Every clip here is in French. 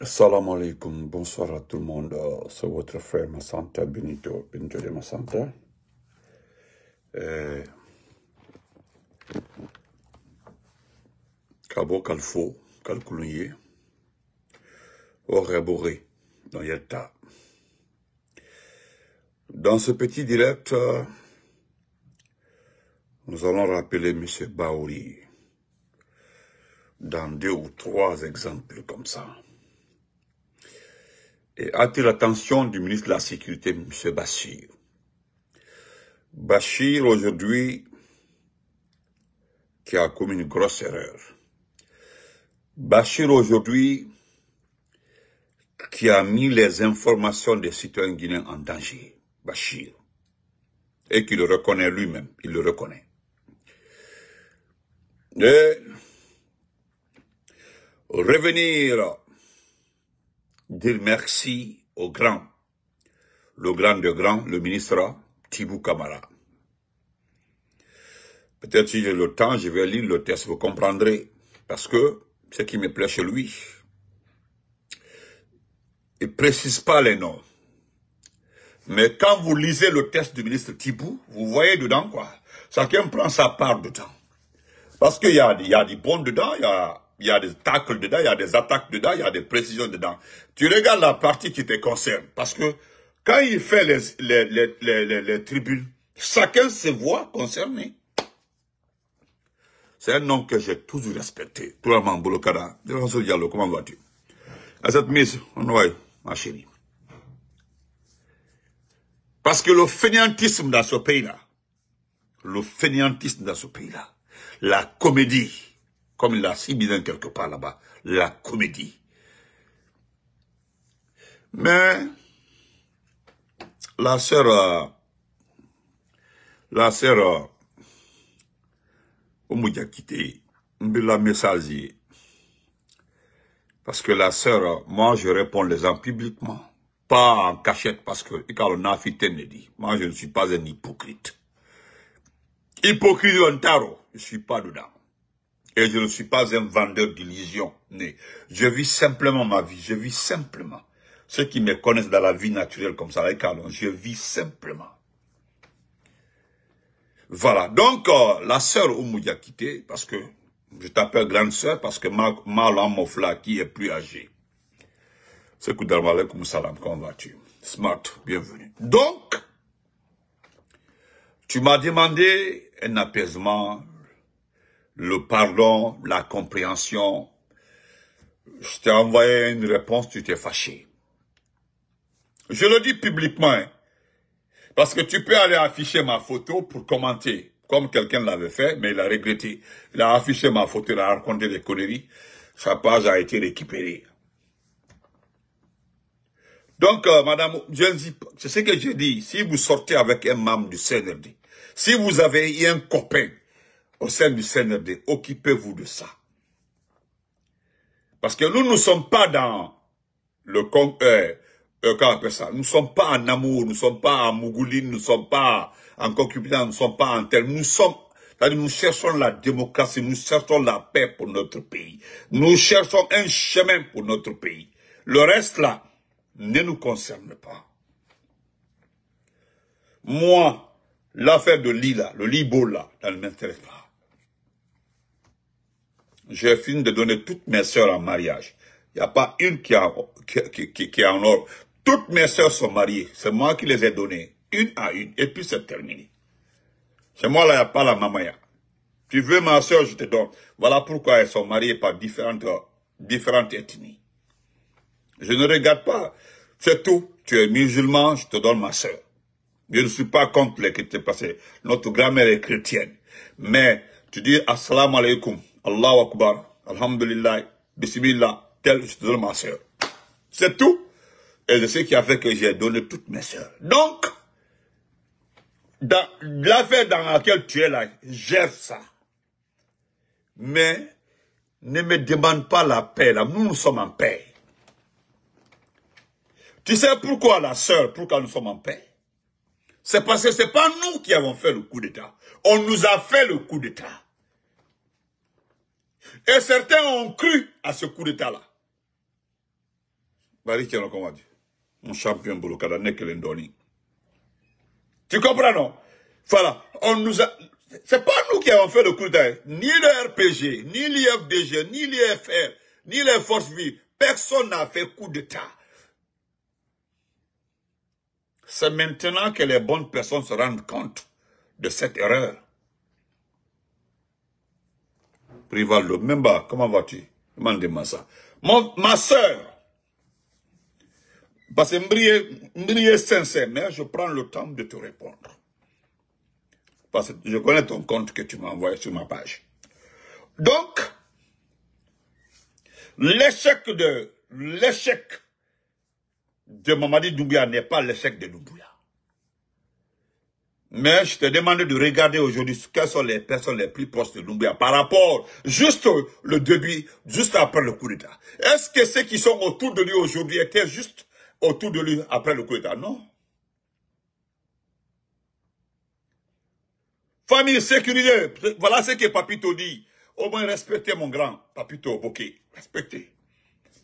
Salam alaikum, bonsoir à tout le monde. C'est votre frère Massanta Benito de Massanta. Kabo Kalfo, Kalkouliye, Oreboré, dans Yelta. Dans ce petit direct, nous allons rappeler M. Baouri dans 2 ou 3 exemples comme ça. Et attirer l'attention du ministre de la Sécurité, M. Bachir. Bachir, aujourd'hui, qui a commis une grosse erreur. Bachir, aujourd'hui, qui a mis les informations des citoyens guinéens en danger. Bachir. Et qui le reconnaît lui-même. Il le reconnaît. Et revenir dire merci au grand, le grand de grand, le ministre Tibou Kamara. Peut-être si j'ai le temps, je vais lire le texte, vous comprendrez. Parce que ce qui me plaît chez lui, il ne précise pas les noms. Mais quand vous lisez le texte du ministre Tibou, vous voyez dedans quoi. Chacun prend sa part dedans. Parce qu'il y a des bons dedans, il y a des tacles dedans, il y a des attaques dedans, il y a des précisions dedans. Tu regardes la partie qui te concerne. Parce que quand il fait les tribunes, chacun se voit concerné. C'est un nom que j'ai toujours respecté. Tout le monde, Boulokada. Diallo, comment vas-tu? À cette mise, on va, ma chérie. Parce que le fainéantisme dans ce pays-là, la comédie, comme il l'a si bien quelque part là-bas, la comédie. Mais la sœur Oumoudia quitté, la message, parce que la sœur, moi je réponds les gens publiquement, pas en cachette, parce que quand on a fait dit, moi je ne suis pas un hypocrite. Hypocrite ou un tarot, je ne suis pas dedans. Et je ne suis pas un vendeur d'illusions. Je vis simplement ma vie, je vis simplement. Ceux qui me connaissent dans la vie naturelle comme ça, je vis simplement. Voilà, donc la sœur Oumoudia quitté, parce que je t'appelle grande sœur, parce que ma Mofla qui est plus âgée. C'est Koudar Malikoum Salam, comment vas-tu? Smart, bienvenue. Donc, tu m'as demandé un apaisement, le pardon, la compréhension. Je t'ai envoyé une réponse, tu t'es fâché. Je le dis publiquement, hein, parce que tu peux aller afficher ma photo pour commenter, comme quelqu'un l'avait fait, mais il a regretté. Il a affiché ma photo, il a raconté des conneries. Sa page a été récupérée. Donc, madame, c'est ce que j'ai dit. Si vous sortez avec un membre du CNRD, si vous avez un copain au sein du CNRD, occupez-vous de ça. Parce que nous ne sommes pas dans le comment on appelle ça. Nous ne sommes pas en amour, nous ne sommes pas en mouguline, nous ne sommes pas en concubinage, nous ne sommes pas en tel. Nous cherchons la démocratie, nous cherchons la paix pour notre pays. Nous cherchons un chemin pour notre pays. Le reste là ne nous concerne pas. Moi, l'affaire de Lila, le Libo là, ça ne m'intéresse pas. J'ai fini de donner toutes mes sœurs en mariage. Il n'y a pas une qui est en or. Toutes mes sœurs sont mariées. C'est moi qui les ai données, une à une. Et puis c'est terminé. C'est moi là, il n'y a pas la mamaya. Tu veux ma sœur, je te donne. Voilà pourquoi elles sont mariées par différentes ethnies. Je ne regarde pas. C'est tout. Tu es musulman, je te donne ma sœur. Je ne suis pas contre les chrétiens parce que notre grand-mère est chrétienne. Mais tu dis assalamu alaikum, Allahu Akbar, alhamdulillah, bismillah, tel, je te donne ma sœur. C'est tout. Et c'est ce qui a fait que j'ai donné toutes mes sœurs. Donc, dans l'affaire dans laquelle tu es là, gère ça. Mais ne me demande pas la paix là. Nous sommes en paix. Tu sais pourquoi la sœur, pourquoi nous sommes en paix? C'est parce que ce n'est pas nous qui avons fait le coup d'État. On nous a fait le coup d'État. Et certains ont cru à ce coup d'État-là. Bari Tiano, comment dit? Mon champion Boulokada, Nekelendoni. Tu comprends, non? Voilà. On nous a... C'est pas nous qui avons fait le coup d'État. Ni le RPG, ni l'IFDG, ni l'IFR, ni les forces vives. Personne n'a fait coup d'État. C'est maintenant que les bonnes personnes se rendent compte de cette erreur. Rivaldo, Memba, comment vas-tu? Demande-moi ça. Ma soeur, parce que m'briller sincère, mais je prends le temps de te répondre. Parce que je connais ton compte que tu m'as envoyé sur ma page. Donc, l'échec de Mamadi Doumbouya n'est pas l'échec de Doumbouya. Mais je te demande de regarder aujourd'hui quelles sont les personnes les plus proches de Doumbouya par rapport juste le début, juste après le coup d'État. Est-ce que ceux qui sont autour de lui aujourd'hui étaient juste autour de lui après le coup d'État? Non. Famille sécurisée, voilà ce que Papito dit. Au moins respectez mon grand Papito Bokeh. Respectez.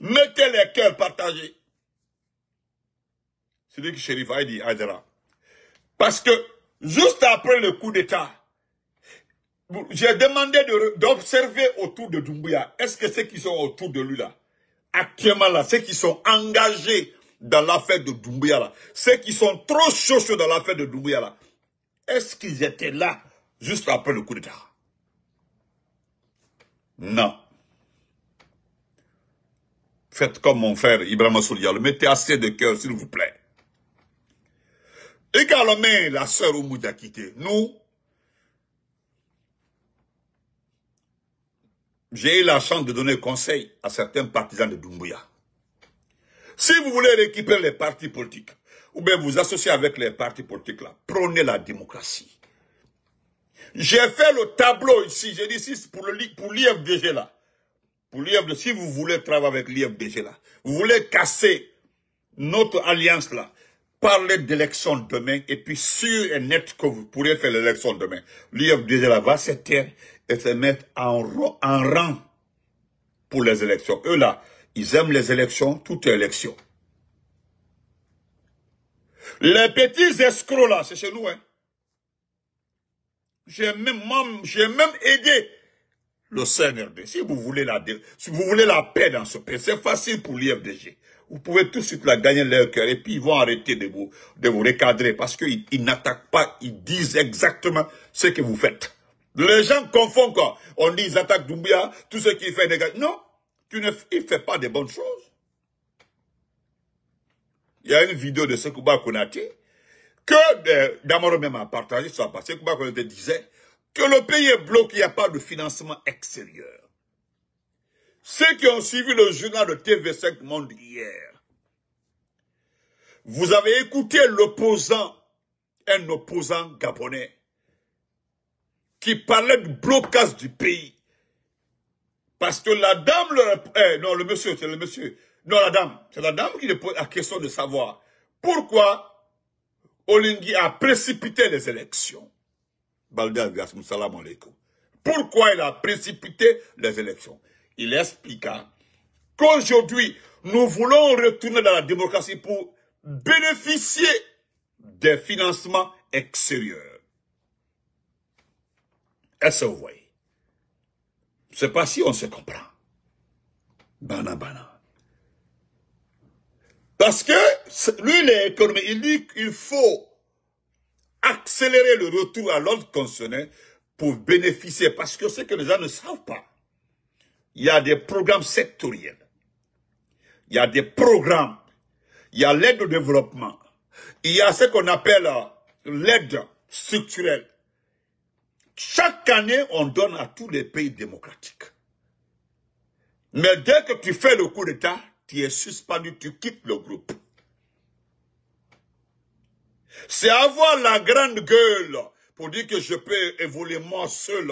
Mettez les cœurs partagés. C'est lui que Chérif a dit, Adjara. Parce que, juste après le coup d'État, j'ai demandé d'observer autour de Doumbouya. Est-ce que ceux qui sont autour de lui là, actuellement là, ceux qui sont engagés dans l'affaire de Doumbouya là, ceux qui sont trop chauds dans l'affaire de Doumbouya là, est-ce qu'ils étaient là juste après le coup d'État? Non. Faites comme mon frère Ibrahima Soulialo. Mettez assez de cœur, s'il vous plaît. Également, la sœur Oumoud a quitté. Nous, j'ai eu la chance de donner conseil à certains partisans de Doumbouya. Si vous voulez récupérer les partis politiques, ou bien vous associer avec les partis politiques là, prônez la démocratie. J'ai fait le tableau ici, j'ai dit ici pour l'IFDG là. Pour l'IFDG, si vous voulez travailler avec l'IFDG là, vous voulez casser notre alliance là, parler d'élection demain, et puis sûr et net que vous pourrez faire l'élection demain. L'IFDG là va se taire et se mettre en rang pour les élections. Eux là, ils aiment les élections, toute élection. Les petits escrocs là, c'est chez nous, hein. J'ai même aidé le CNRD. Si vous voulez la paix dans ce pays, c'est facile pour l'IFDG. Vous pouvez tout de suite la gagner leur cœur et puis ils vont arrêter de vous recadrer parce qu'ils n'attaquent pas, ils disent exactement ce que vous faites. Les gens confondent quoi. On dit ils attaquent Doumbouya, tout ce qu'il fait négatif. Non, il ne fait pas de bonnes choses. Il y a une vidéo de Sekouba Konaté que Damaro même a partagé ça parce que Sekouba Konaté disait que le pays est bloqué, il n'y a pas de financement extérieur. Ceux qui ont suivi le journal de TV5 Monde hier, vous avez écouté un opposant gabonais, qui parlait du blocage du pays. Parce que la dame, non, le monsieur, c'est le monsieur. Non, la dame, c'est la dame qui lui pose la question de savoir pourquoi Olingi a précipité les élections. Pourquoi il a précipité les élections? Il expliqua qu'aujourd'hui, nous voulons retourner dans la démocratie pour bénéficier des financements extérieurs. Est-ce que vous voyez? Je ne sais pas si on se comprend. Bana. Parce que lui, il est économique. Il dit qu'il faut accélérer le retour à l'ordre constitutionnel pour bénéficier. Parce que ce que les gens ne savent pas, il y a des programmes sectoriels. Il y a des programmes. Il y a l'aide au développement. Il y a ce qu'on appelle l'aide structurelle. Chaque année, on donne à tous les pays démocratiques. Mais dès que tu fais le coup d'État, tu es suspendu, tu quittes le groupe. C'est avoir la grande gueule pour dire que je peux évoluer moi seul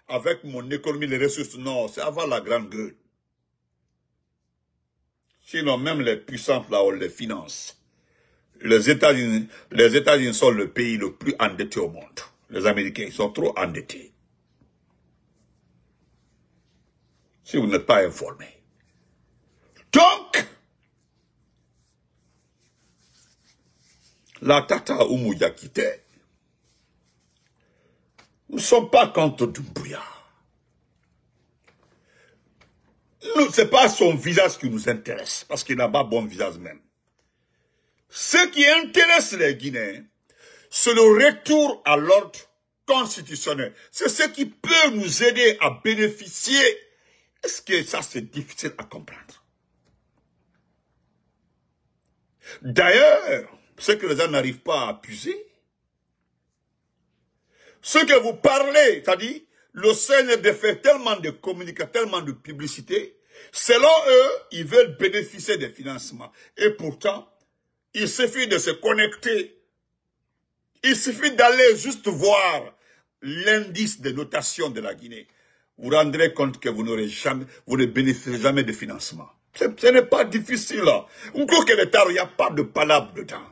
avec mon économie, les ressources. Non, c'est avoir la grande gueule. Sinon, même les puissances là, on les finance. Les États-Unis sont le pays le plus endetté au monde. Les Américains, ils sont trop endettés. Si vous n'êtes pas informé. Donc, la Tata Oumou Yakite, nous ne sommes pas contre Doumbouya. Nous, ce n'est pas son visage qui nous intéresse, parce qu'il n'a pas bon visage même. Ce qui intéresse les Guinéens, c'est le retour à l'ordre constitutionnel. C'est ce qui peut nous aider à bénéficier. Est-ce que ça, c'est difficile à comprendre? D'ailleurs, ce que les gens n'arrivent pas à accuser, ce que vous parlez, c'est-à-dire, le CNRD fait tellement de communication, tellement de publicité, selon eux, ils veulent bénéficier des financements. Et pourtant, il suffit de se connecter. Il suffit d'aller juste voir l'indice de notation de la Guinée. Vous vous rendrez compte que vous ne bénéficierez jamais de financement. Ce n'est pas difficile. On croit que il n'y a pas de palabre dedans.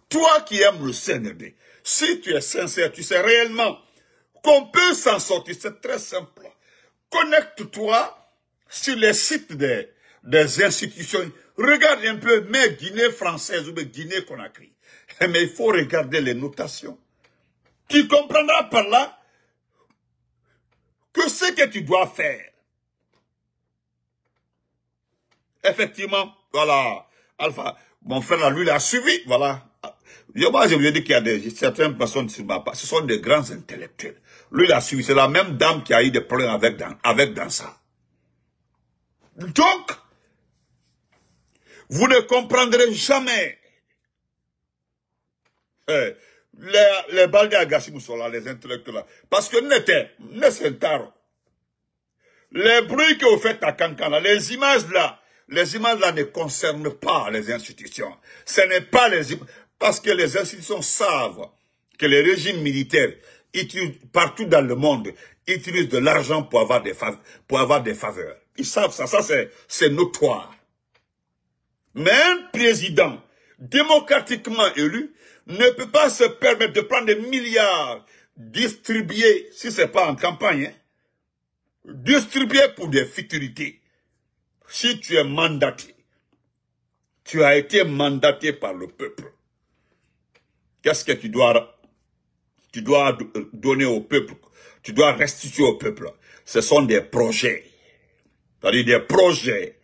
Toi qui aimes le CNRD, si tu es sincère, tu sais réellement qu'on peut s'en sortir. C'est très simple. Connecte-toi sur les sites des institutions. Regarde un peu mes Guinées françaises ou mes Guinées Conakry. Mais il faut regarder les notations. Tu comprendras par là que ce que tu dois faire. Effectivement, voilà. Alpha, mon frère, lui, il a suivi, voilà. Moi, je lui ai dit qu'il y a certaines personnes sur ma part, ce sont des grands intellectuels. Lui, il a suivi. C'est la même dame qui a eu des problèmes avec Dansa. Donc, vous ne comprendrez jamais. Les Baldé Agassimu sont là, les intellectuels là. Parce que les bruits que vous faites à Kankana, les images là ne concernent pas les institutions. Ce n'est pas les images. Parce que les institutions savent que les régimes militaires, partout dans le monde, utilisent de l'argent pour avoir des faveurs. Ils savent ça, c'est notoire. Mais un président démocratiquement élu ne peut pas se permettre de prendre des milliards, distribués, si ce n'est pas en campagne, hein, distribués pour des futurités. Si tu es mandaté, tu as été mandaté par le peuple. Qu'est-ce que tu dois donner au peuple? Tu dois restituer au peuple. Ce sont des projets. C'est-à-dire des projets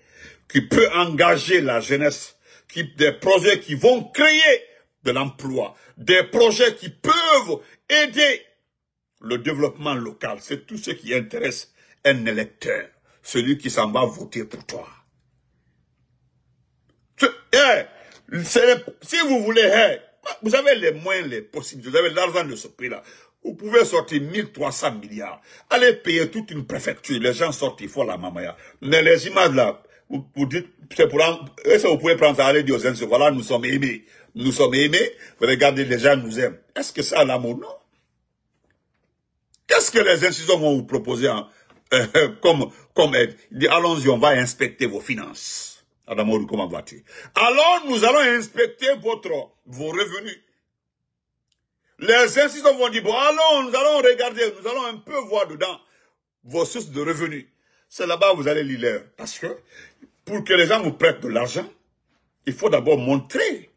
qui peuvent engager la jeunesse, des projets qui vont créer de l'emploi, des projets qui peuvent aider le développement local. C'est tout ce qui intéresse un électeur, celui qui s'en va voter pour toi. Si vous voulez, vous avez les moyens, les possibilités, vous avez l'argent de ce pays-là. Vous pouvez sortir 1300 milliards. Allez payer toute une préfecture. Les gens sortent, ils font la mamaya. Mais les images là, vous dites, c'est pour est-ce que vous pouvez prendre ça, aller dire aux gens, voilà, nous sommes aimés. Nous sommes aimés. Regardez, les gens nous aiment. Est-ce que ça a l'amour? Non. Qu'est-ce que les institutions vont vous proposer comme aide? Ils disent, allons-y, on va inspecter vos finances. Adamo, comment vas-tu? Alors, nous allons inspecter vos revenus. Les institutions vont dire, bon, allons, nous allons regarder, nous allons un peu voir dedans vos sources de revenus. C'est là-bas que vous allez lire. Parce que, pour que les gens vous prêtent de l'argent, il faut d'abord montrer.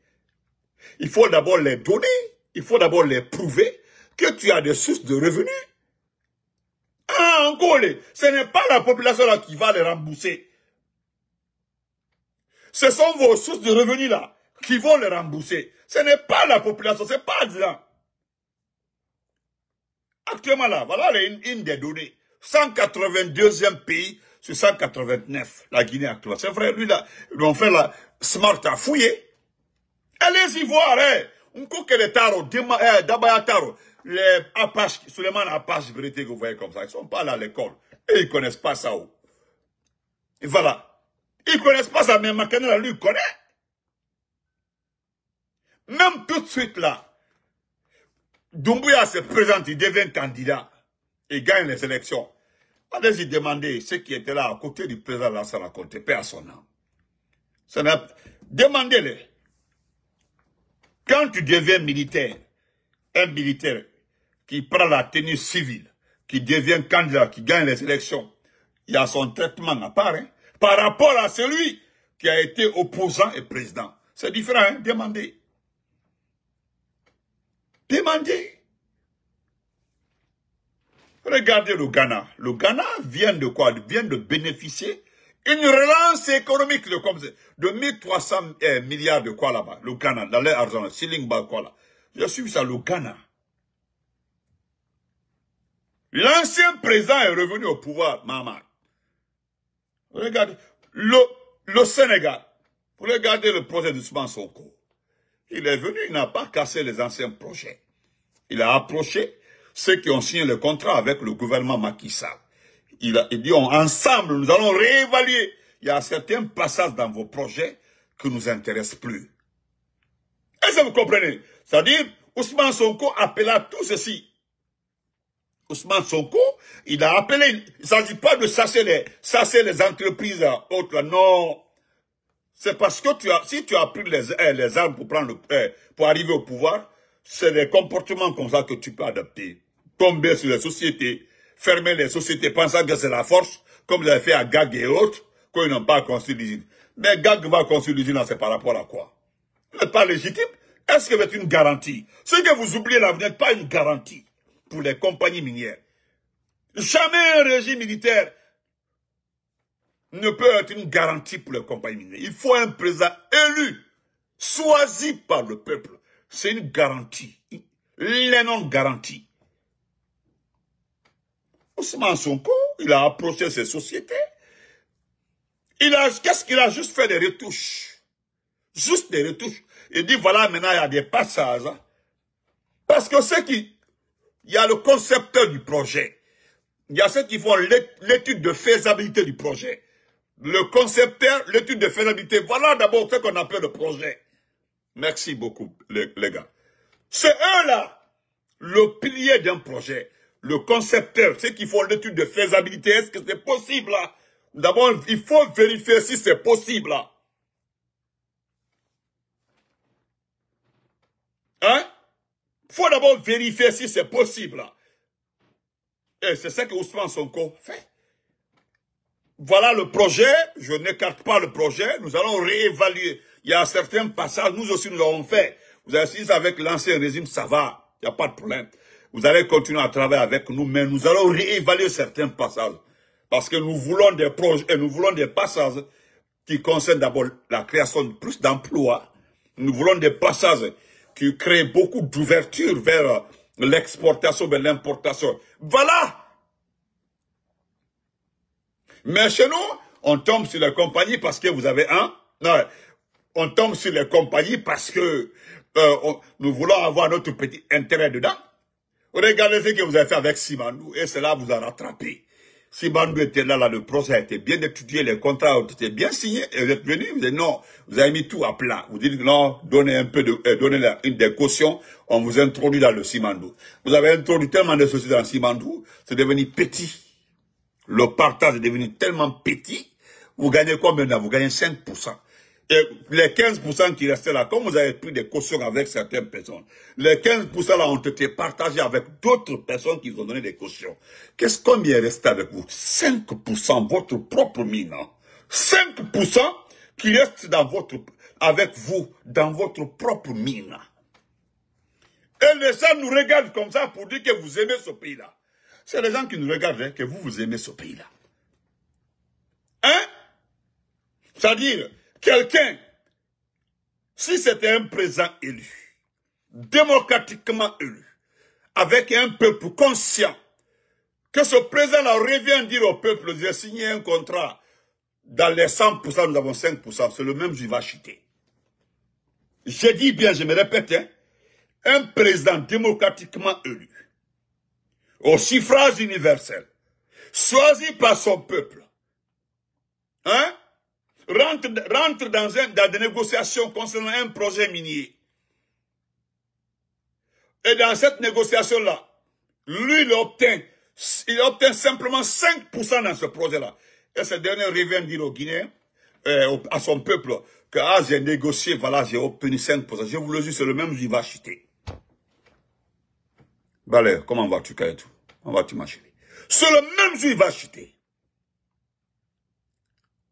Il faut d'abord les donner. Il faut d'abord les prouver que tu as des sources de revenus. Ah, encore, ce n'est pas la population là qui va les rembourser. Ce sont vos sources de revenus là qui vont les rembourser. Ce n'est pas la population, ce n'est pas ça. Actuellement là, voilà une des données. 182e pays sur 189, la Guinée actuelle. C'est vrai, lui là, ils ont fait la smart à fouiller. Allez-y voir, on coupe les tarots, d'abord tarots, les Apaches, Suleiman Apache, vérité que vous voyez comme ça, ils ne sont pas là à l'école. Et ils ne connaissent pas ça. Et voilà. Ils ne connaissent pas ça, mais Makanela, lui, il connaît. Même tout de suite là, Doumbouya se présente, il devient candidat. Il gagne les élections. Allez-y demander ceux qui étaient là à côté du président Lansana Conté, paix à son âme. Demandez-les. Quand tu deviens militaire, un militaire qui prend la tenue civile, qui devient candidat, qui gagne les élections, il y a son traitement à part, hein, par rapport à celui qui a été opposant et président. C'est différent, hein, demandez. Demandez. Regardez le Ghana. Le Ghana vient de quoi? Vient de bénéficier une relance économique de 1300 milliards de quoi là-bas. Le Ghana, dans leur argent, Silingba quoi là. Je suis ça, le Ghana. L'ancien président est revenu au pouvoir, Maman. Regardez, le Sénégal. Regardez le projet d'Ousmane Sonko. Il est venu, il n'a pas cassé les anciens projets. Il a approché ceux qui ont signé le contrat avec le gouvernement Macky Sall. Il dit, ensemble, nous allons réévaluer. Il y a certains passages dans vos projets qui ne nous intéressent plus. Est-ce que vous comprenez? C'est-à-dire, Ousmane Sonko appela tout ceci. Ousmane Sonko, il a appelé, il ne s'agit pas de chasser les entreprises autres, là, non. C'est parce que si tu as pris les armes pour arriver au pouvoir, c'est des comportements comme ça que tu peux adopter. Tomber sur les sociétés, fermer les sociétés pensant que c'est la force, comme vous avez fait à Gag et autres, qu'ils n'ont pas construit l'usine. Mais Gag va construire l'usine, c'est par rapport à quoi? Vous n'êtes pas légitime? Est-ce que vous êtes une garantie? Ce que vous oubliez là, vous n'êtes pas une garantie pour les compagnies minières. Jamais un régime militaire ne peut être une garantie pour les compagnies minières. Il faut un président élu, choisi par le peuple. C'est une garantie, une non garantie. Ousmane Sonko, il a approché ces sociétés. Qu'est-ce qu'il a juste fait des retouches? Juste des retouches. Il dit, voilà, maintenant, il y a des passages. Hein. Parce que il y a le concepteur du projet. Il y a ceux qui font l'étude de faisabilité du projet. Le concepteur, l'étude de faisabilité. Voilà d'abord ce qu'on appelle le projet. Merci beaucoup, les gars. C'est eux-là, le pilier d'un projet. Le concepteur, ceux qui font l'étude de faisabilité, est-ce que c'est possible là? D'abord, il faut vérifier si c'est possible là. Hein? Il faut d'abord vérifier si c'est possible là. Et c'est ça que Ousmane Sonko fait. Voilà le projet, je n'écarte pas le projet, nous allons réévaluer. Il y a certains passages, nous aussi nous l'avons fait. Vous avez dit avec l'ancien régime, ça va, il n'y a pas de problème. Vous allez continuer à travailler avec nous, mais nous allons réévaluer certains passages. Parce que nous voulons des projets, et nous voulons des passages qui concernent d'abord la création de plus d'emplois. Nous voulons des passages qui créent beaucoup d'ouverture vers l'exportation, vers l'importation. Voilà! Mais chez nous, on tombe sur les compagnies parce que vous avez un. Non, on tombe sur les compagnies parce que nous voulons avoir notre petit intérêt dedans. Regardez ce que vous avez fait avec Simandou et cela vous a rattrapé. Simandou était là, le procès a été bien étudié, les contrats ont été bien signés et vous êtes venu, vous dites non, vous avez mis tout à plat. Vous dites non, donnez un peu donnez une des cautions, on vous introduit dans le Simandou. Vous avez introduit tellement de sociétés dans le Simandou, c'est devenu petit. Le partage est devenu tellement petit, vous gagnez combien là? Vous gagnez 5%. Et les 15% qui restaient là, comme vous avez pris des cautions avec certaines personnes, les 15% là ont été partagés avec d'autres personnes qui vous ont donné des cautions. Combien est resté avec vous? 5% votre propre mine. Hein? 5% qui reste avec vous dans votre propre mine. Et les gens nous regardent comme ça pour dire que vous aimez ce pays-là. C'est les gens qui nous regardent hein, que vous aimez ce pays-là. Hein? C'est-à-dire, quelqu'un, si c'était un président élu, démocratiquement élu, avec un peuple conscient, que ce président-là revient dire au peuple, j'ai signé un contrat, dans les 100%, nous avons 5%, c'est le même qui va chuter. Je dis bien, je me répète, hein, un président démocratiquement élu, au suffrage universel, choisi par son peuple, hein, rentre dans des négociations concernant un projet minier. Et dans cette négociation-là, lui, il obtient simplement 5% dans ce projet-là. Et ce dernier revient dire aux Guinéens, à son peuple, que j'ai négocié, voilà, j'ai obtenu 5%. Je vous le dis, c'est le même qui va chuter. Balé, comment vas-tu, Kayetou? Comment vas-tu, ma chérie? C'est le même qui va chuter.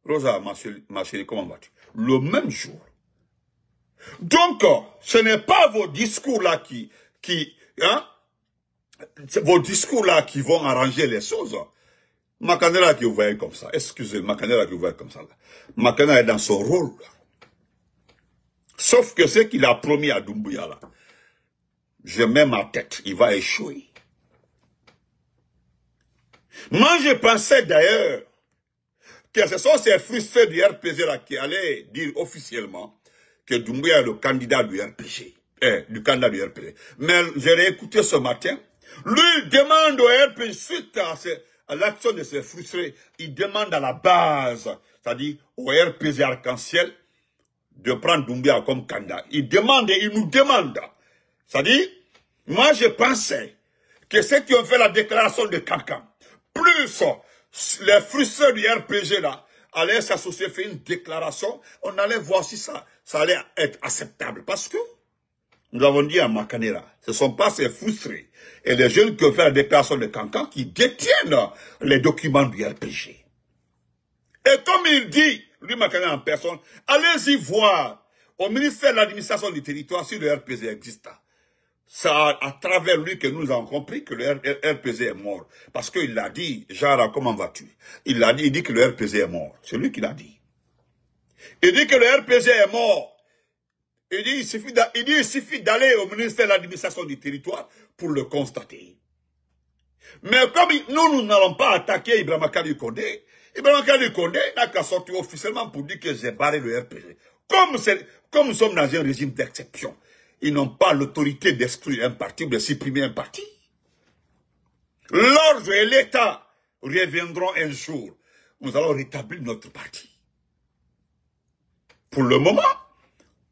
Rosa, ma chérie, comment vas-tu? Le même jour. Donc, ce n'est pas vos discours là C'est vos discours là qui vont arranger les choses. Makanela que vous voyez comme ça, excusez, Makanela que vous voyez comme ça. Makanela est dans son rôle. Sauf que ce qu'il a promis à Doumbouya là, je mets ma tête, il va échouer. Moi je pensais d'ailleurs que ce sont ces frustrés du RPG là qui allaient dire officiellement que Doumbouya est le candidat du RPG. Du candidat du RPG. Mais j'ai écouté ce matin, lui il demande au RPG, suite à l'action de ces frustrés, il demande à la base, c'est-à-dire au RPG Arc-en-Ciel, de prendre Doumbouya comme candidat. Il demande et il nous demande. C'est-à-dire, moi je pensais que ceux qui ont fait la déclaration de Cancan, plus les frustrés du RPG là, allaient s'associer, faire une déclaration, on allait voir si ça allait être acceptable. Parce que, nous avons dit à Makanela, ce ne sont pas ces frustrés et les jeunes qui ont fait la déclaration de Cancan qui détiennent les documents du RPG. Et comme il dit, lui Makanela en personne, allez-y voir au ministère de l'administration du territoire si le RPG existe. C'est à travers lui que nous avons compris que le RPG est mort. Parce qu'il l'a dit, genre, comment vas-tu? Il l'a dit, il dit que le RPG est mort. C'est lui qui l'a dit. Il dit que le RPG est mort. Il dit, il suffit d'aller au ministère de l'administration du territoire pour le constater. Mais comme nous n'allons pas attaquer Ibrahima Kali Condé, Ibrahima Kali Condé n'a qu'à sortir officiellement pour dire que j'ai barré le RPG. Comme nous sommes dans un régime d'exception, ils n'ont pas l'autorité d'exclure un parti ou de supprimer un parti. L'ordre et l'État reviendront un jour. Nous allons rétablir notre parti. Pour le moment,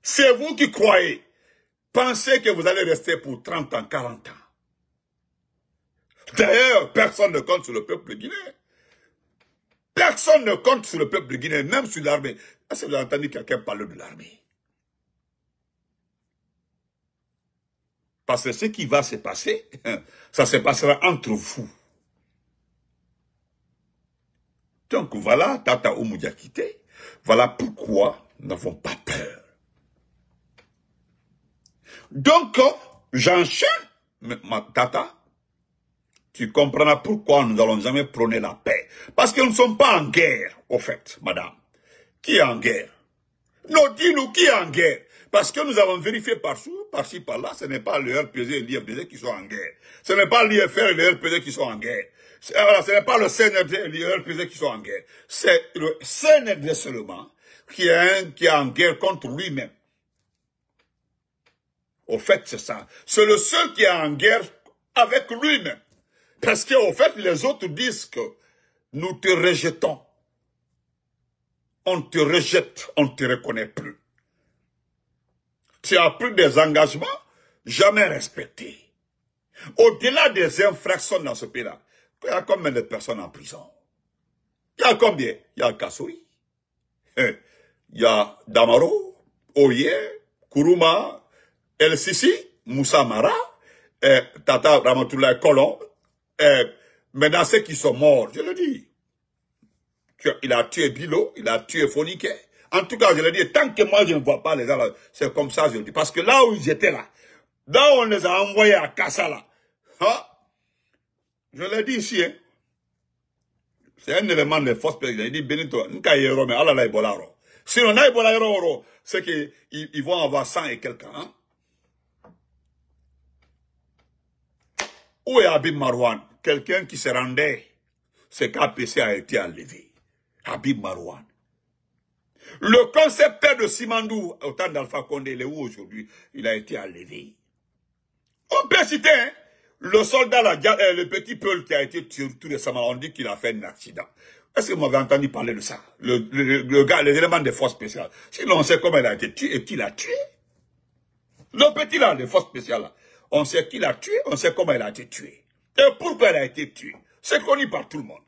c'est vous qui croyez. Pensez que vous allez rester pour 30 ans, 40 ans. D'ailleurs, personne ne compte sur le peuple guinéen. Personne ne compte sur le peuple guinéen, même sur l'armée. Est-ce que vous avez entendu quelqu'un parler de l'armée? Parce que ce qui va se passer, ça se passera entre vous. Donc voilà, Tata Oumou Diakité, voilà pourquoi nous n'avons pas peur. Donc, j'enchaîne, Tata, tu comprendras pourquoi nous n'allons jamais prôner la paix. Parce que nous ne sommes pas en guerre, au fait, madame. Qui est en guerre? Non, dis-nous qui est en guerre. Parce que nous avons vérifié par-ci, par-là, ce n'est pas le RPG et l'IFDG qui sont en guerre. Ce n'est pas l'IFR et le RPG qui sont en guerre. Ce n'est pas le CNRD et le RPG qui sont en guerre. C'est le CNRD seulement qui est en guerre contre lui-même. Au fait, c'est ça. C'est le seul qui est en guerre avec lui-même. Parce qu'au fait, les autres disent que nous te rejetons. On te rejette, on ne te reconnaît plus. Tu as pris des engagements jamais respectés. Au-delà des infractions dans ce pays-là, il y a combien de personnes en prison? Il y a combien? Il y a Kassoui, il y a Damaro, Oye, Kourouma, El Sisi, Moussa Mara, Tata Ramatoulaye Kolon, maintenant ceux qui sont morts, je le dis. Il a tué Bilo, il a tué Fonike. En tout cas, je le dis, tant que moi je ne vois pas les gens là, c'est comme ça, je le dis. Parce que là où ils étaient là, là où on les a envoyés à Kassala, hein, je l'ai dit ici, hein, c'est un élément de force. Il dit, Benito, Nkayero, mais Allah Ibolaro. Si on a Ibolaro, c'est qu'ils vont avoir 100 et quelqu'un. Hein? Où est Habib Marouane? Quelqu'un qui se rendait, c'est qu'APC a été enlevé. Habib Marouane. Le concepteur de Simandou, au temps d'Alpha Condé, il est où aujourd'hui? Il a été enlevé. On peut citer, hein, le soldat, le petit Peul qui a été tué tout récemment, on dit qu'il a fait un accident. Est-ce que vous m'avez entendu parler de ça? Le gars, les éléments des forces spéciales. Sinon, on sait comment il a été tué et qui l'a tué. Le petit là, les forces spéciales là. On sait qui l'a tué, on sait comment il a été tué. Et pourquoi il a été tué. C'est connu par tout le monde.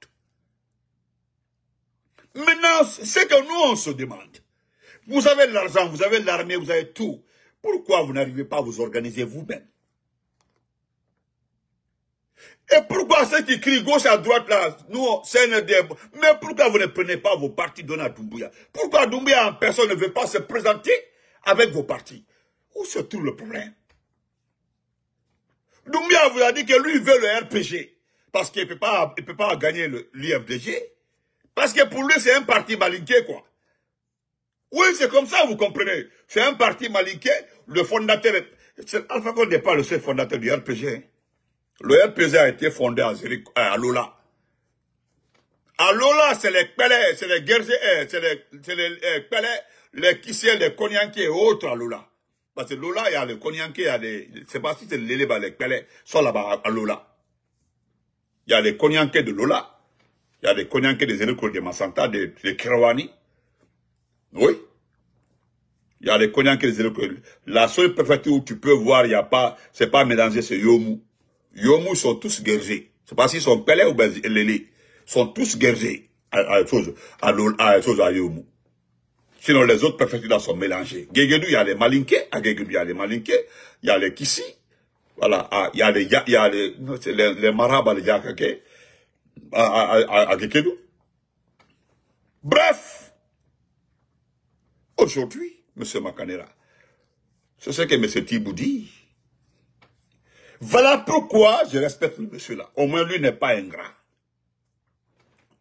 Maintenant, c'est que nous, on se demande. Vous avez de l'argent, vous avez de l'armée, vous avez tout. Pourquoi vous n'arrivez pas à vous organiser vous-même? Et pourquoi ceux qui crient gauche à droite là, nous, c'est un débat. Mais pourquoi vous ne prenez pas vos partis donnés à Doumbouya? Pourquoi Doumbouya en personne ne veut pas se présenter avec vos partis? Où se trouve le problème? Doumbia vous a dit que lui, il veut le RPG. Parce qu'il ne peut pas gagner l'IFDG. Parce que pour lui, c'est un parti malinqué, quoi. Oui, c'est comme ça, vous comprenez. C'est un parti malinqué. Le fondateur, Alpha Condé n'est pas le seul fondateur du RPG. Hein. Le RPG a été fondé à Lola. À Lola, c'est les Pelé, c'est les Guerriers, c'est les Pelé, les Kissiel, les Konyanké et autres à Lola. Parce que Lola, il y a les Konyanké, il y a les, c'est pas si c'est les Pelé, sont là-bas à Lola. Il y a les Konyanké de Lola. Il y a les Konyanké des Élécole de Massanta, des Kirawani. Oui. Il y a les Konyanké des Élécole. La seule préfecture où tu peux voir, il n'y a pas, c'est pas mélangé, c'est Yomu. Yomu sont tous guerriers. C'est pas s'ils sont Pelé ou Lélé. Sont tous guerriers à Yomu. Sinon, les autres préfectures là sont mélangées. Guéguédou, il y a les Malinké. À Guéguédou, il y a les Malinké. Il y a les Kissi. Voilà. Il y a les Marabas, les Yakake. À Guéguédou. Bref. Aujourd'hui, M. Makanera, c'est ce que M. Tibou dit. Voilà pourquoi je respecte le monsieur là. Au moins, lui n'est pas ingrat.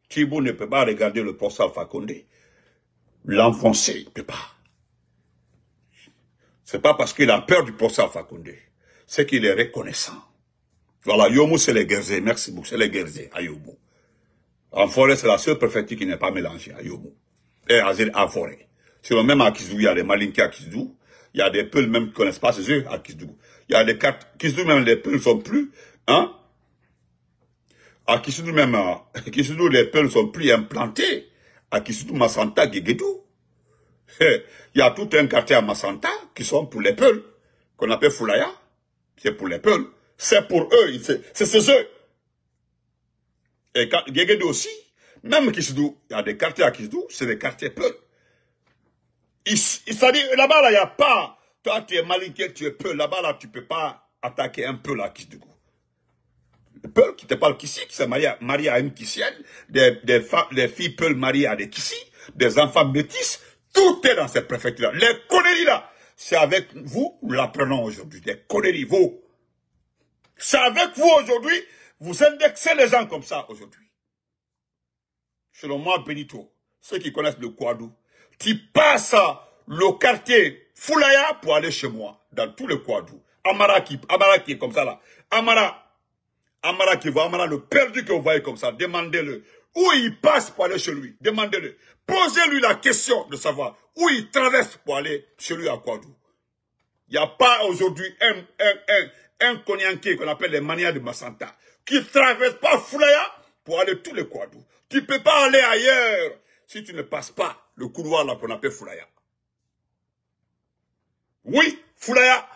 Tibou ne peut pas regarder le professeur Alpha Condé. L'enfoncer, il ne peut pas. C'est pas parce qu'il a peur du professeur Alpha Condé. C'est qu'il est reconnaissant. Voilà, Yomu, c'est les Guerriers. Merci beaucoup, c'est les Guerriers à Yomu. En forêt, c'est la seule préfecture qui n'est pas mélangée à Yomu. Et en forêt. Sinon, même à Kisdou, il y a des Malinké à Kisdou. Il y a des Peuls même qui ne connaissent pas ces eux à Kisdou. Il y a des cartes. Kisdou, même les Peuls sont plus, hein. À Kisdou, même, Kisdou, les Peuls sont plus implantés. À Kisdou, Massanta, Guéguédou. Il y a tout un quartier à Massanta qui sont pour les Peuls, qu'on appelle Foulaya. C'est pour les Peuls. C'est pour eux. C'est eux. Et Guéguédou aussi, même Kisdou, il y a des quartiers à Kisdou, c'est des quartiers Peuls. C'est-à-dire, là-bas, là, il n'y a pas, toi, tu es Malinké, tu es Peul, là-bas, là, tu ne peux pas attaquer un Peul à Kisdougou. Le Peul qui te parle Kissi, qui s'est marié à une Kissienne, des filles Peul mariées à des Kissi, des enfants métis, tout est dans cette préfecture-là. Les conneries, là, c'est avec vous, nous l'apprenons aujourd'hui, les conneries, vous. C'est avec vous aujourd'hui, vous indexez les gens comme ça aujourd'hui. Selon moi, Benito, ceux qui connaissent le Kouadou, tu passes le quartier Foulaya pour aller chez moi, dans tout le Kouadou. Amara qui est comme ça là. Amara qui va, Amara le perdu que vous voyez comme ça, demandez-le. Où il passe pour aller chez lui, demandez-le. Posez-lui la question de savoir où il traverse pour aller chez lui à Kouadou. Il n'y a pas aujourd'hui un Konyanké qu'on appelle les manias de Massanta, qui ne traverse pas Foulaya pour aller tous les Kouadou. Tu ne peux pas aller ailleurs si tu ne passes pas le couloir là qu'on appelle Foulaya. Oui, Foulaya.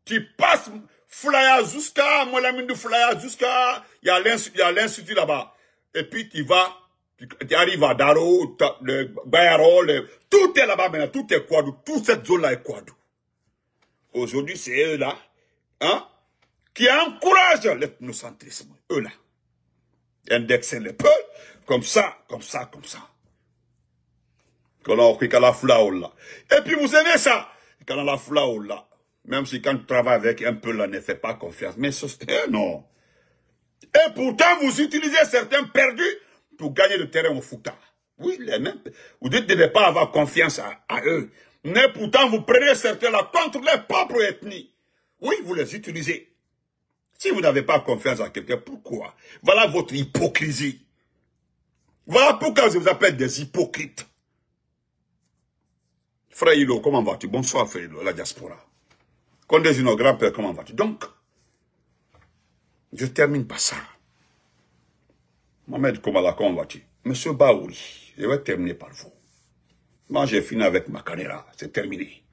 Tu passes Foulaya jusqu'à Molamine de Foulaya, jusqu'à, il y a l'institut là-bas. Et puis tu vas, tu arrives à Daro, le Bayaro, tout est là-bas maintenant, tout est Kouadou, toute cette zone-là est Kouadou. Aujourd'hui, c'est eux là, hein, qui encouragent l'ethnocentrisme, eux là. Indexer les peuples, comme ça, comme ça, comme ça. Et puis vous aimez ça, quand la floue là, même si quand tu travailles avec un peu là, ne fais pas confiance. Mais non. Et pourtant, vous utilisez certains perdus pour gagner le terrain au Fouta. Oui, les mêmes. Vous dites de ne pas avoir confiance à eux. Mais pourtant, vous prenez certains là contre les propres ethnies. Oui, vous les utilisez. Si vous n'avez pas confiance à quelqu'un, pourquoi? Voilà votre hypocrisie. Voilà pourquoi je vous appelle des hypocrites. Frère Hilo, comment vas-tu? Bonsoir, frère Hilo, la diaspora. Condé Junior, grand-père, comment vas-tu? Donc, je termine par ça. Mohamed Komala, comment vas-tu? Monsieur Baouri, je vais terminer par vous. Moi, j'ai fini avec Makanera, c'est terminé.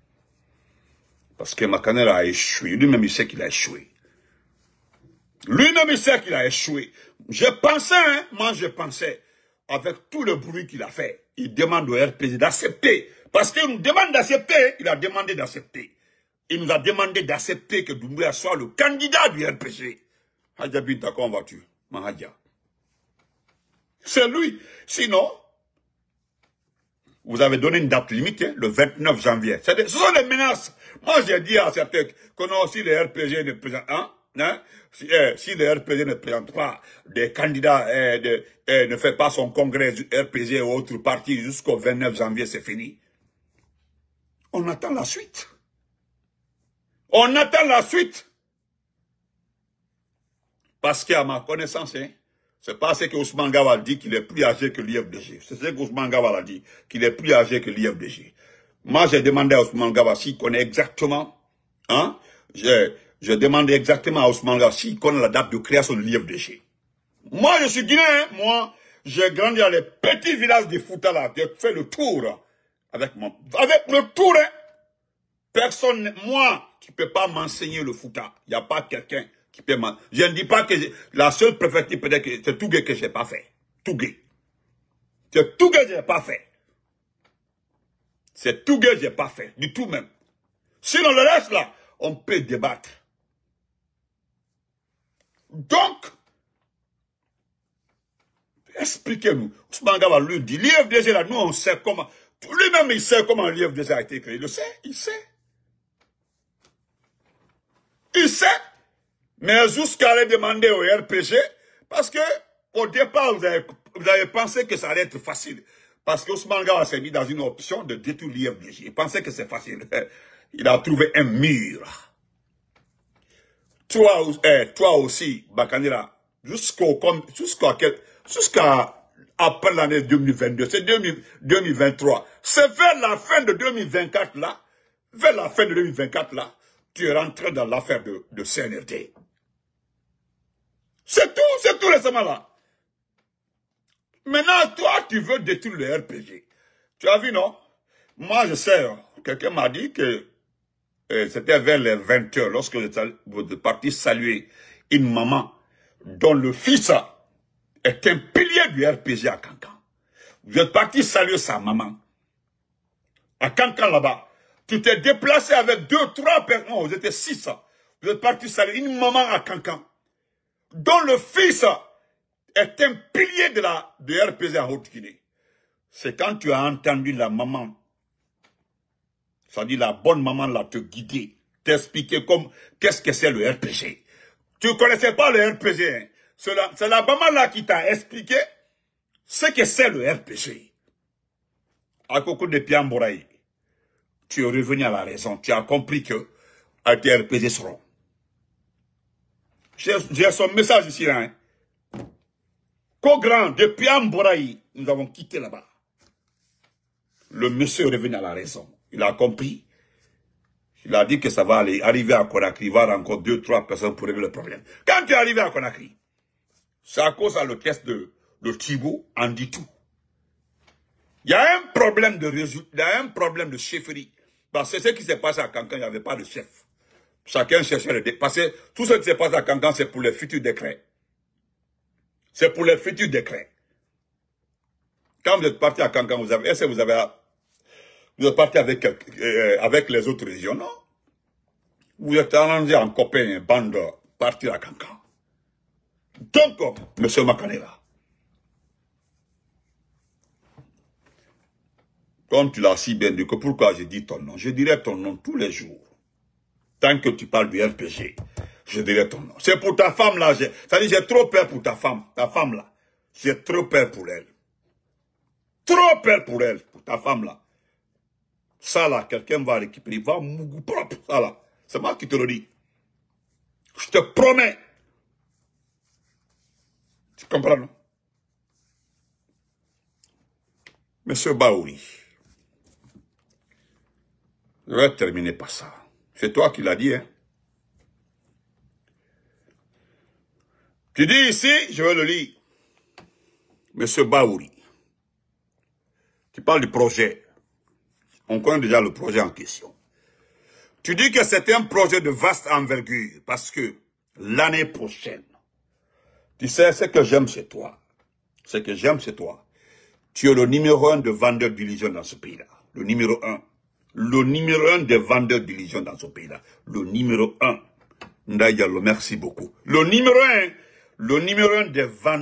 Parce que Makanera a échoué. Lui-même, il sait qu'il a échoué. Lui-même, il sait qu'il a échoué. Je pensais, hein, moi, je pensais, avec tout le bruit qu'il a fait, il demande au RPG d'accepter. Parce qu'il nous demande d'accepter, il a demandé d'accepter. Il nous a demandé d'accepter que Doumbouya soit le candidat du RPG. Hadja Binta, comment vas-tu, Mahadja? C'est lui. Sinon, Vous avez donné une date limite, hein, le 29 janvier. Ce sont des menaces. Moi, j'ai dit à certains que non, si les RPG ne présentent, si les RPG ne présentent pas des candidats, ne fait pas son congrès du RPG ou autre parti jusqu'au 29 janvier, c'est fini. On attend la suite. On attend la suite. Parce qu'à ma connaissance, hein, c'est pas ce que Ousmane Gawal dit qu'il est plus âgé que l'IFDG. C'est ce que Ousmane Gawal a dit, qu'il est plus âgé que l'IFDG. Moi, j'ai demandé à Ousmane Gawal s'il connaît exactement, hein, j'ai demandé exactement à Ousmane Gawal s'il connaît la date de création de l'IFDG. Moi, je suis guinéen, hein, moi, j'ai grandi dans les petits villages de Fouta, là, j'ai fait le tour, avec le tour, hein. Personne, moi, qui peut pas m'enseigner le Fouta. Il n'y a pas quelqu'un qui peut m'enseigner. Je ne dis pas que la seule préfecture peut-être que c'est Tougué que j'ai pas fait. Tougué. C'est Tougué que j'ai pas fait. C'est Tougué que j'ai pas fait. Du tout même. Sinon le reste là, on peut débattre. Donc, expliquez-nous. Ousmane Gawal lui dit, l'IFDG là, nous on sait comment. Lui-même il sait comment l'IFDG a été créé. Il le sait, il sait. Il sait, mais jusqu'à aller demander au RPG, parce que au départ, vous avez pensé que ça allait être facile. Parce que Ousmane Gawal s'est mis dans une option de détruire l'IFDG. Il pensait que c'est facile. Il a trouvé un mur. Toi aussi, Bakanira, jusqu'à après l'année 2022, c'est 2023. C'est vers la fin de 2024 là, tu es rentré dans l'affaire de CNRD. C'est tout récemment là. Maintenant, toi, tu veux détruire le RPG. Tu as vu, non? Moi, je sais, quelqu'un m'a dit que c'était vers les 20 h lorsque vous êtes parti saluer une maman dont le fils est un pilier du RPG à Kankan. Vous êtes parti saluer sa maman. À Kankan là-bas. Tu t'es déplacé avec 2, 3 personnes. Non, vous étiez 6. Vous êtes parti saluer une maman à Kankan. Dont le fils est un pilier de RPG en Haute-Guinée. C'est quand tu as entendu la maman, c'est-à-dire la bonne maman là, te guider, t'expliquer qu'est-ce que c'est le RPG. Tu ne connaissais pas le RPG. Hein? C'est la maman là qui t'a expliqué ce que c'est le RPG. À Koko de Piamboraï, tu es revenu à la raison. Tu as compris que tes RPG seront. J'ai son message ici. Hein? Grand, de Piamboraï, nous avons quitté là-bas. Le monsieur est revenu à la raison. Il a compris. Il a dit que ça va arriver à Conakry. Il va y avoir encore 2, 3 personnes pour régler le problème. Quand tu es arrivé à Conakry, c'est à cause de l'orchestre de Thibaut, on dit tout. Il y a un problème de résultat, il y a un problème de chefferie. Parce que c'est ce qui s'est passé à Kankan, il n'y avait pas de chef. Chacun cherchait le décret. Parce que tout ce qui s'est passé à Kankan, c'est pour les futurs décrets. C'est pour les futurs décrets. Quand vous êtes parti à Kankan, est-ce que vous êtes parti avec les autres régions, non? Vous êtes arrangé en copain, bande, partir à Kankan. Donc, M. Makanera, comme tu l'as si bien dit, que pourquoi je dis ton nom? Je dirai ton nom tous les jours. Tant que tu parles du RPG, je dirai ton nom. C'est pour ta femme là, c'est-à-dire j'ai trop peur pour ta femme là. J'ai trop peur pour elle. Trop peur pour elle, pour ta femme là. Ça là, quelqu'un va récupérer, il va mougou propre, ça là. C'est moi qui te le dis. Je te promets. Tu comprends, non? Monsieur Baouri, je vais terminer par ça. C'est toi qui l'as dit, hein? Tu dis ici, je vais le lire. Monsieur Baouri, tu parles du projet. On connaît déjà le projet en question. Tu dis que c'est un projet de vaste envergure parce que l'année prochaine, tu sais ce que j'aime chez toi. Ce que j'aime chez toi. Tu es le numéro 1 de vendeurs d'illusions dans ce pays-là. Le numéro 1. Le numéro 1 des vendeurs d'illusions dans ce pays-là. Le numéro 1. Ndaïdiallo, merci beaucoup. Le numéro 1 des vendeurs.